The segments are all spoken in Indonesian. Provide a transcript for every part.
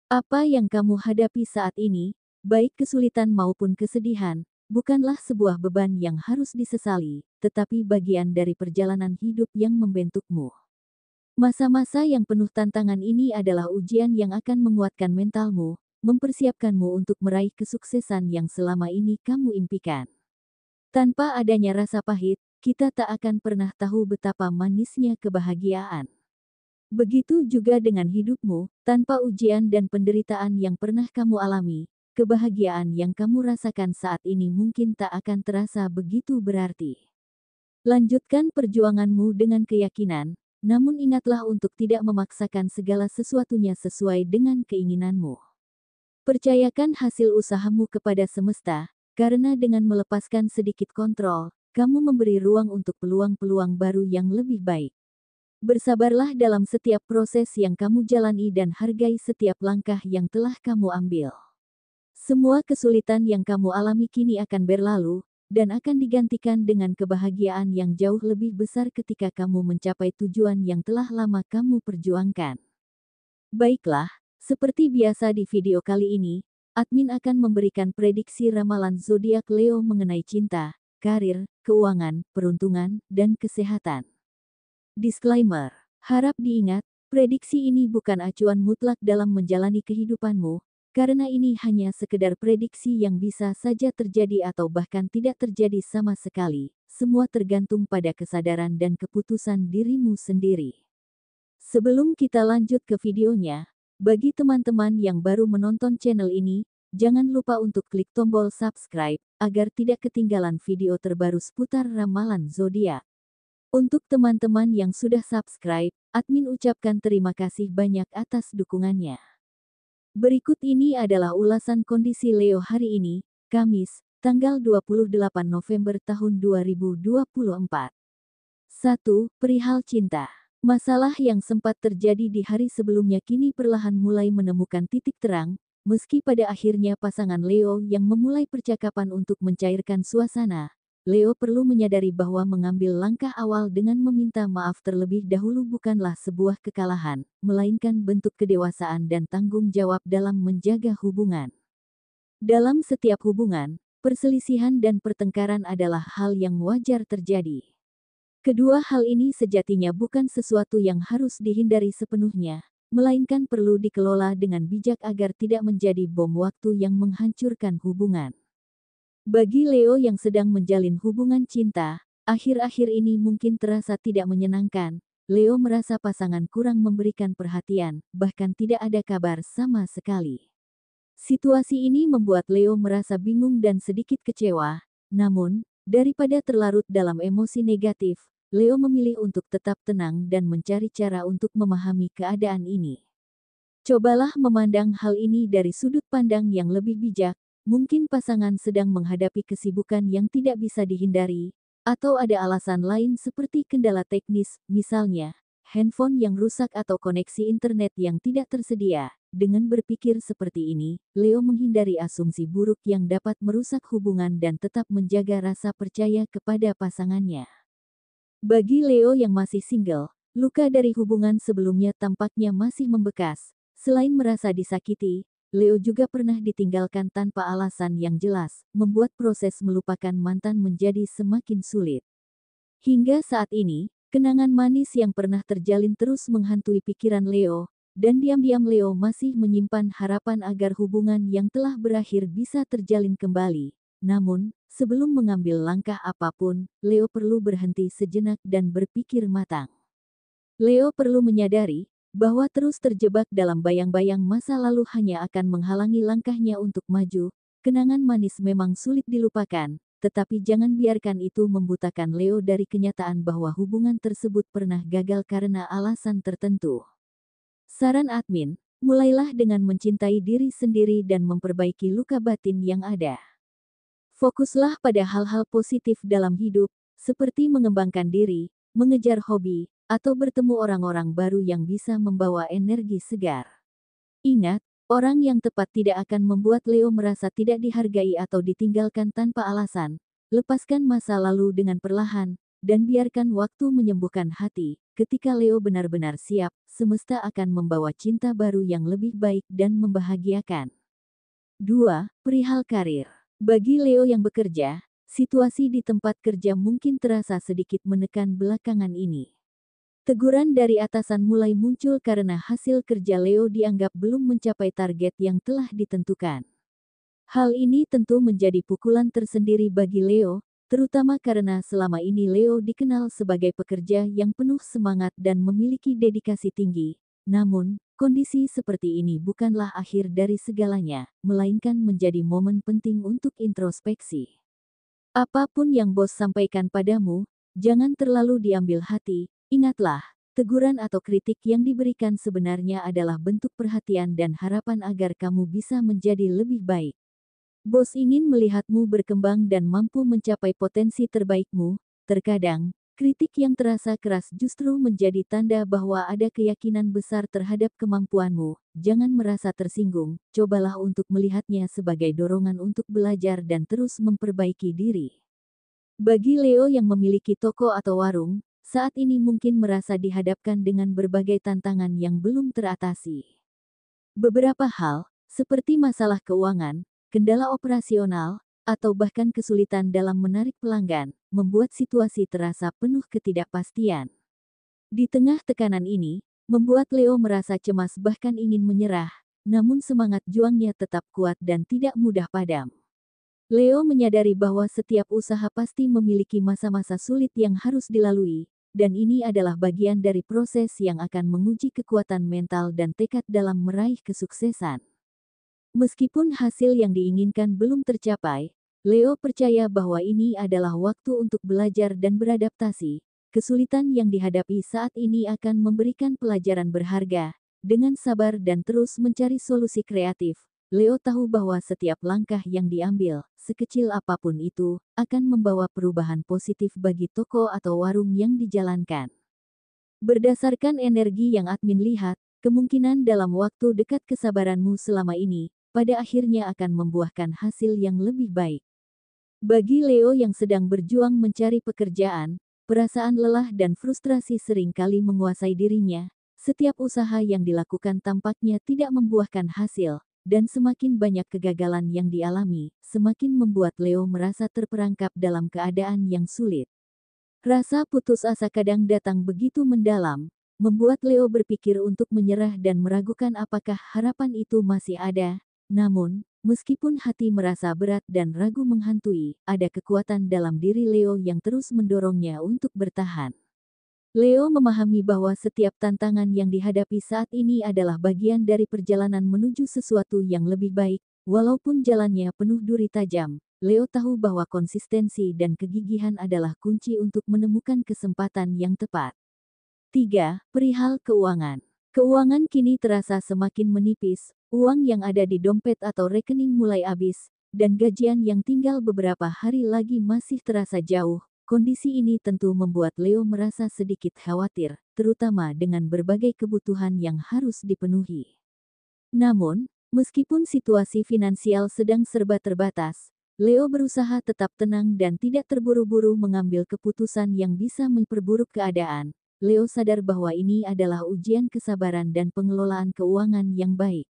Apa yang kamu hadapi saat ini, baik kesulitan maupun kesedihan, bukanlah sebuah beban yang harus disesali, tetapi bagian dari perjalanan hidup yang membentukmu. Masa-masa yang penuh tantangan ini adalah ujian yang akan menguatkan mentalmu, mempersiapkanmu untuk meraih kesuksesan yang selama ini kamu impikan. Tanpa adanya rasa pahit, kita tak akan pernah tahu betapa manisnya kebahagiaan. Begitu juga dengan hidupmu, tanpa ujian dan penderitaan yang pernah kamu alami, kebahagiaan yang kamu rasakan saat ini mungkin tak akan terasa begitu berarti. Lanjutkan perjuanganmu dengan keyakinan, namun ingatlah untuk tidak memaksakan segala sesuatunya sesuai dengan keinginanmu. Percayakan hasil usahamu kepada semesta, karena dengan melepaskan sedikit kontrol, kamu memberi ruang untuk peluang-peluang baru yang lebih baik. Bersabarlah dalam setiap proses yang kamu jalani dan hargai setiap langkah yang telah kamu ambil. Semua kesulitan yang kamu alami kini akan berlalu, dan akan digantikan dengan kebahagiaan yang jauh lebih besar ketika kamu mencapai tujuan yang telah lama kamu perjuangkan. Baiklah, seperti biasa di video kali ini, admin akan memberikan prediksi ramalan zodiak Leo mengenai cinta, karir, keuangan, peruntungan, dan kesehatan. Disclaimer. Harap diingat, prediksi ini bukan acuan mutlak dalam menjalani kehidupanmu, karena ini hanya sekedar prediksi yang bisa saja terjadi atau bahkan tidak terjadi sama sekali. Semua tergantung pada kesadaran dan keputusan dirimu sendiri. Sebelum kita lanjut ke videonya, bagi teman-teman yang baru menonton channel ini, jangan lupa untuk klik tombol subscribe, agar tidak ketinggalan video terbaru seputar ramalan zodiak. Untuk teman-teman yang sudah subscribe, admin ucapkan terima kasih banyak atas dukungannya. Berikut ini adalah ulasan kondisi Leo hari ini, Kamis, tanggal 28 November tahun 2024. 1. Perihal cinta. Masalah yang sempat terjadi di hari sebelumnya kini perlahan mulai menemukan titik terang, meski pada akhirnya pasangan Leo yang memulai percakapan untuk mencairkan suasana. Leo perlu menyadari bahwa mengambil langkah awal dengan meminta maaf terlebih dahulu bukanlah sebuah kekalahan, melainkan bentuk kedewasaan dan tanggung jawab dalam menjaga hubungan. Dalam setiap hubungan, perselisihan dan pertengkaran adalah hal yang wajar terjadi. Kedua hal ini sejatinya bukan sesuatu yang harus dihindari sepenuhnya, melainkan perlu dikelola dengan bijak agar tidak menjadi bom waktu yang menghancurkan hubungan. Bagi Leo yang sedang menjalin hubungan cinta, akhir-akhir ini mungkin terasa tidak menyenangkan. Leo merasa pasangan kurang memberikan perhatian, bahkan tidak ada kabar sama sekali. Situasi ini membuat Leo merasa bingung dan sedikit kecewa. Namun, daripada terlarut dalam emosi negatif, Leo memilih untuk tetap tenang dan mencari cara untuk memahami keadaan ini. Cobalah memandang hal ini dari sudut pandang yang lebih bijak. Mungkin pasangan sedang menghadapi kesibukan yang tidak bisa dihindari, atau ada alasan lain seperti kendala teknis, misalnya, handphone yang rusak atau koneksi internet yang tidak tersedia. Dengan berpikir seperti ini, Leo menghindari asumsi buruk yang dapat merusak hubungan dan tetap menjaga rasa percaya kepada pasangannya. Bagi Leo yang masih single, luka dari hubungan sebelumnya tampaknya masih membekas. Selain merasa disakiti, Leo juga pernah ditinggalkan tanpa alasan yang jelas, membuat proses melupakan mantan menjadi semakin sulit. Hingga saat ini, kenangan manis yang pernah terjalin terus menghantui pikiran Leo, dan diam-diam Leo masih menyimpan harapan agar hubungan yang telah berakhir bisa terjalin kembali. Namun, sebelum mengambil langkah apapun, Leo perlu berhenti sejenak dan berpikir matang. Leo perlu menyadari bahwa terus terjebak dalam bayang-bayang masa lalu hanya akan menghalangi langkahnya untuk maju. Kenangan manis memang sulit dilupakan, tetapi jangan biarkan itu membutakan Leo dari kenyataan bahwa hubungan tersebut pernah gagal karena alasan tertentu. Saran admin, mulailah dengan mencintai diri sendiri dan memperbaiki luka batin yang ada. Fokuslah pada hal-hal positif dalam hidup, seperti mengembangkan diri, mengejar hobi, atau bertemu orang-orang baru yang bisa membawa energi segar. Ingat, orang yang tepat tidak akan membuat Leo merasa tidak dihargai atau ditinggalkan tanpa alasan. Lepaskan masa lalu dengan perlahan, dan biarkan waktu menyembuhkan hati. Ketika Leo benar-benar siap, semesta akan membawa cinta baru yang lebih baik dan membahagiakan. 2. Perihal karir. Bagi Leo yang bekerja, situasi di tempat kerja mungkin terasa sedikit menekan belakangan ini. Teguran dari atasan mulai muncul karena hasil kerja Leo dianggap belum mencapai target yang telah ditentukan. Hal ini tentu menjadi pukulan tersendiri bagi Leo, terutama karena selama ini Leo dikenal sebagai pekerja yang penuh semangat dan memiliki dedikasi tinggi. Namun, kondisi seperti ini bukanlah akhir dari segalanya, melainkan menjadi momen penting untuk introspeksi. Apapun yang bos sampaikan padamu, jangan terlalu diambil hati. Ingatlah, teguran atau kritik yang diberikan sebenarnya adalah bentuk perhatian dan harapan agar kamu bisa menjadi lebih baik. Bos ingin melihatmu berkembang dan mampu mencapai potensi terbaikmu. Terkadang, kritik yang terasa keras justru menjadi tanda bahwa ada keyakinan besar terhadap kemampuanmu. Jangan merasa tersinggung, cobalah untuk melihatnya sebagai dorongan untuk belajar dan terus memperbaiki diri. Bagi Leo yang memiliki toko atau warung, saat ini mungkin merasa dihadapkan dengan berbagai tantangan yang belum teratasi. Beberapa hal, seperti masalah keuangan, kendala operasional, atau bahkan kesulitan dalam menarik pelanggan, membuat situasi terasa penuh ketidakpastian. Di tengah tekanan ini, membuat Leo merasa cemas bahkan ingin menyerah, namun semangat juangnya tetap kuat dan tidak mudah padam. Leo menyadari bahwa setiap usaha pasti memiliki masa-masa sulit yang harus dilalui, dan ini adalah bagian dari proses yang akan menguji kekuatan mental dan tekad dalam meraih kesuksesan. Meskipun hasil yang diinginkan belum tercapai, Leo percaya bahwa ini adalah waktu untuk belajar dan beradaptasi. Kesulitan yang dihadapi saat ini akan memberikan pelajaran berharga. Dengan sabar dan terus mencari solusi kreatif, Leo tahu bahwa setiap langkah yang diambil, sekecil apapun itu, akan membawa perubahan positif bagi toko atau warung yang dijalankan. Berdasarkan energi yang admin lihat, kemungkinan dalam waktu dekat kesabaranmu selama ini, pada akhirnya akan membuahkan hasil yang lebih baik. Bagi Leo yang sedang berjuang mencari pekerjaan, perasaan lelah dan frustrasi sering kali menguasai dirinya. Setiap usaha yang dilakukan tampaknya tidak membuahkan hasil, dan semakin banyak kegagalan yang dialami, semakin membuat Leo merasa terperangkap dalam keadaan yang sulit. Rasa putus asa kadang datang begitu mendalam, membuat Leo berpikir untuk menyerah dan meragukan apakah harapan itu masih ada. Namun, meskipun hati merasa berat dan ragu menghantui, ada kekuatan dalam diri Leo yang terus mendorongnya untuk bertahan. Leo memahami bahwa setiap tantangan yang dihadapi saat ini adalah bagian dari perjalanan menuju sesuatu yang lebih baik. Walaupun jalannya penuh duri tajam, Leo tahu bahwa konsistensi dan kegigihan adalah kunci untuk menemukan kesempatan yang tepat. 3. Perihal keuangan. Keuangan kini terasa semakin menipis, uang yang ada di dompet atau rekening mulai habis, dan gajian yang tinggal beberapa hari lagi masih terasa jauh. Kondisi ini tentu membuat Leo merasa sedikit khawatir, terutama dengan berbagai kebutuhan yang harus dipenuhi. Namun, meskipun situasi finansial sedang serba terbatas, Leo berusaha tetap tenang dan tidak terburu-buru mengambil keputusan yang bisa memperburuk keadaan. Leo sadar bahwa ini adalah ujian kesabaran dan pengelolaan keuangan yang baik.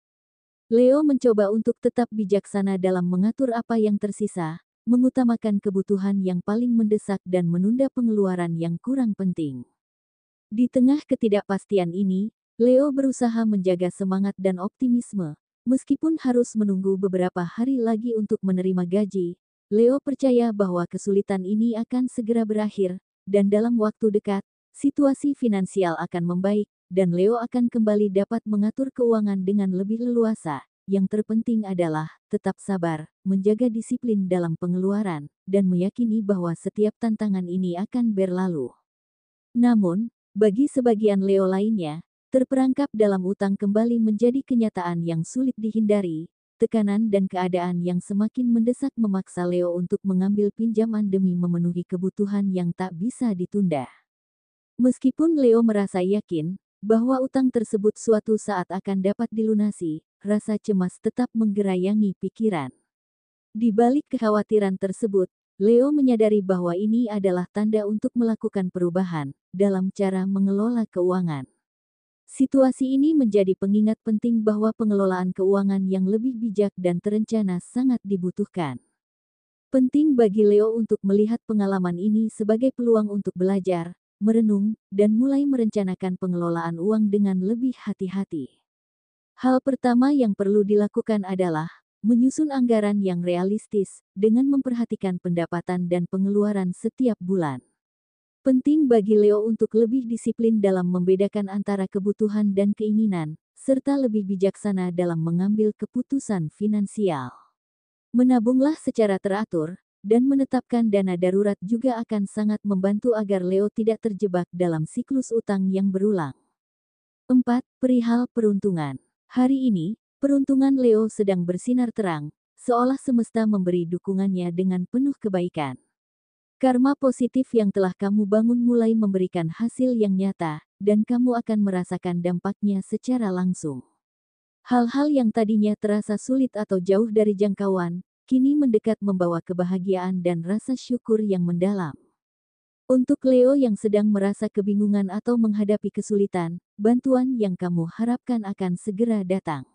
Leo mencoba untuk tetap bijaksana dalam mengatur apa yang tersisa, mengutamakan kebutuhan yang paling mendesak dan menunda pengeluaran yang kurang penting. Di tengah ketidakpastian ini, Leo berusaha menjaga semangat dan optimisme. Meskipun harus menunggu beberapa hari lagi untuk menerima gaji, Leo percaya bahwa kesulitan ini akan segera berakhir, dan dalam waktu dekat, situasi finansial akan membaik, dan Leo akan kembali dapat mengatur keuangan dengan lebih leluasa. Yang terpenting adalah tetap sabar, menjaga disiplin dalam pengeluaran, dan meyakini bahwa setiap tantangan ini akan berlalu. Namun, bagi sebagian Leo lainnya, terperangkap dalam utang kembali menjadi kenyataan yang sulit dihindari. Tekanan dan keadaan yang semakin mendesak memaksa Leo untuk mengambil pinjaman demi memenuhi kebutuhan yang tak bisa ditunda. Meskipun Leo merasa yakin bahwa utang tersebut suatu saat akan dapat dilunasi, rasa cemas tetap menggerayangi pikiran. Di balik kekhawatiran tersebut, Leo menyadari bahwa ini adalah tanda untuk melakukan perubahan dalam cara mengelola keuangan. Situasi ini menjadi pengingat penting bahwa pengelolaan keuangan yang lebih bijak dan terencana sangat dibutuhkan. Penting bagi Leo untuk melihat pengalaman ini sebagai peluang untuk belajar, merenung, dan mulai merencanakan pengelolaan uang dengan lebih hati-hati. Hal pertama yang perlu dilakukan adalah menyusun anggaran yang realistis dengan memperhatikan pendapatan dan pengeluaran setiap bulan. Penting bagi Leo untuk lebih disiplin dalam membedakan antara kebutuhan dan keinginan, serta lebih bijaksana dalam mengambil keputusan finansial. Menabunglah secara teratur, dan menetapkan dana darurat juga akan sangat membantu agar Leo tidak terjebak dalam siklus utang yang berulang. 4. Perihal peruntungan. Hari ini, peruntungan Leo sedang bersinar terang, seolah semesta memberi dukungannya dengan penuh kebaikan. Karma positif yang telah kamu bangun mulai memberikan hasil yang nyata, dan kamu akan merasakan dampaknya secara langsung. Hal-hal yang tadinya terasa sulit atau jauh dari jangkauan, kini mendekat membawa kebahagiaan dan rasa syukur yang mendalam. Untuk Leo yang sedang merasa kebingungan atau menghadapi kesulitan, bantuan yang kamu harapkan akan segera datang.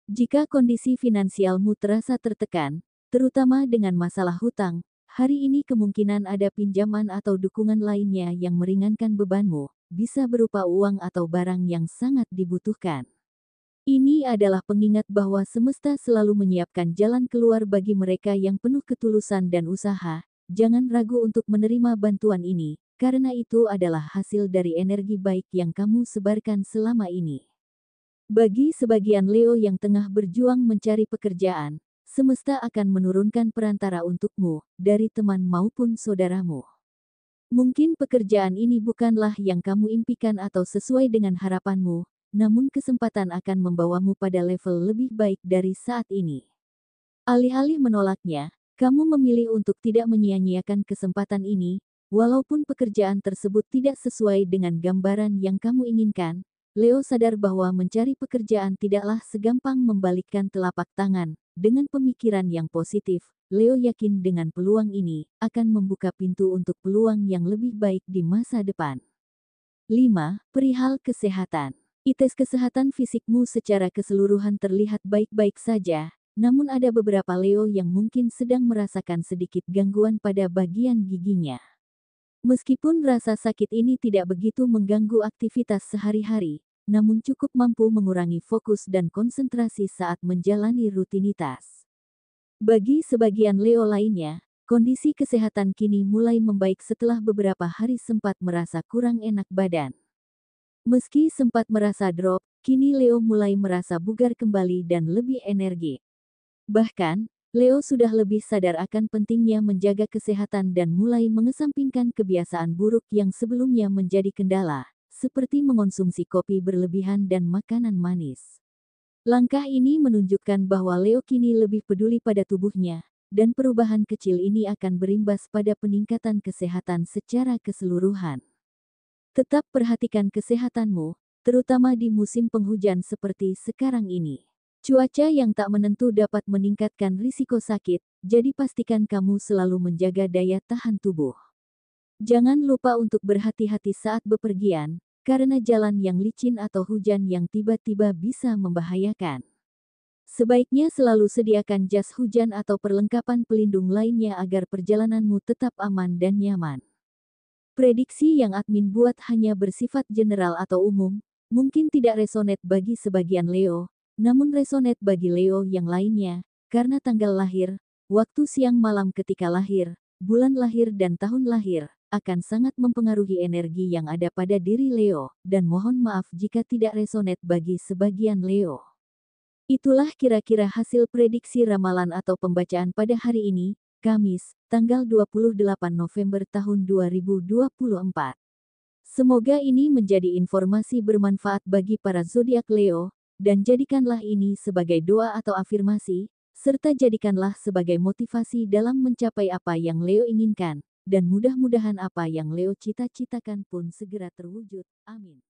Jika kondisi finansialmu terasa tertekan, terutama dengan masalah hutang, hari ini kemungkinan ada pinjaman atau dukungan lainnya yang meringankan bebanmu, bisa berupa uang atau barang yang sangat dibutuhkan. Ini adalah pengingat bahwa semesta selalu menyiapkan jalan keluar bagi mereka yang penuh ketulusan dan usaha. Jangan ragu untuk menerima bantuan ini, karena itu adalah hasil dari energi baik yang kamu sebarkan selama ini. Bagi sebagian Leo yang tengah berjuang mencari pekerjaan, semesta akan menurunkan perantara untukmu, dari teman maupun saudaramu. Mungkin pekerjaan ini bukanlah yang kamu impikan atau sesuai dengan harapanmu, namun kesempatan akan membawamu pada level lebih baik dari saat ini. Alih-alih menolaknya, kamu memilih untuk tidak menyia-nyiakan kesempatan ini, walaupun pekerjaan tersebut tidak sesuai dengan gambaran yang kamu inginkan. Leo sadar bahwa mencari pekerjaan tidaklah segampang membalikkan telapak tangan. Dengan pemikiran yang positif, Leo yakin dengan peluang ini akan membuka pintu untuk peluang yang lebih baik di masa depan. 5. Perihal kesehatan. Tes kesehatan fisikmu secara keseluruhan terlihat baik-baik saja, namun ada beberapa Leo yang mungkin sedang merasakan sedikit gangguan pada bagian giginya. Meskipun rasa sakit ini tidak begitu mengganggu aktivitas sehari-hari, namun cukup mampu mengurangi fokus dan konsentrasi saat menjalani rutinitas. Bagi sebagian Leo lainnya, kondisi kesehatan kini mulai membaik setelah beberapa hari sempat merasa kurang enak badan. Meski sempat merasa drop, kini Leo mulai merasa bugar kembali dan lebih energi. Bahkan, Leo sudah lebih sadar akan pentingnya menjaga kesehatan dan mulai mengesampingkan kebiasaan buruk yang sebelumnya menjadi kendala, seperti mengonsumsi kopi berlebihan dan makanan manis. Langkah ini menunjukkan bahwa Leo kini lebih peduli pada tubuhnya, dan perubahan kecil ini akan berimbas pada peningkatan kesehatan secara keseluruhan. Tetap perhatikan kesehatanmu, terutama di musim penghujan seperti sekarang ini. Cuaca yang tak menentu dapat meningkatkan risiko sakit, jadi pastikan kamu selalu menjaga daya tahan tubuh. Jangan lupa untuk berhati-hati saat bepergian, karena jalan yang licin atau hujan yang tiba-tiba bisa membahayakan. Sebaiknya selalu sediakan jas hujan atau perlengkapan pelindung lainnya agar perjalananmu tetap aman dan nyaman. Prediksi yang admin buat hanya bersifat general atau umum, mungkin tidak resonate bagi sebagian Leo, namun resonate bagi Leo yang lainnya, karena tanggal lahir, waktu siang malam ketika lahir, bulan lahir dan tahun lahir, akan sangat mempengaruhi energi yang ada pada diri Leo, dan mohon maaf jika tidak resonate bagi sebagian Leo. Itulah kira-kira hasil prediksi ramalan atau pembacaan pada hari ini, Kamis, tanggal 28 November tahun 2024. Semoga ini menjadi informasi bermanfaat bagi para zodiak Leo, dan jadikanlah ini sebagai doa atau afirmasi, serta jadikanlah sebagai motivasi dalam mencapai apa yang Leo inginkan, dan mudah-mudahan apa yang Leo cita-citakan pun segera terwujud. Amin.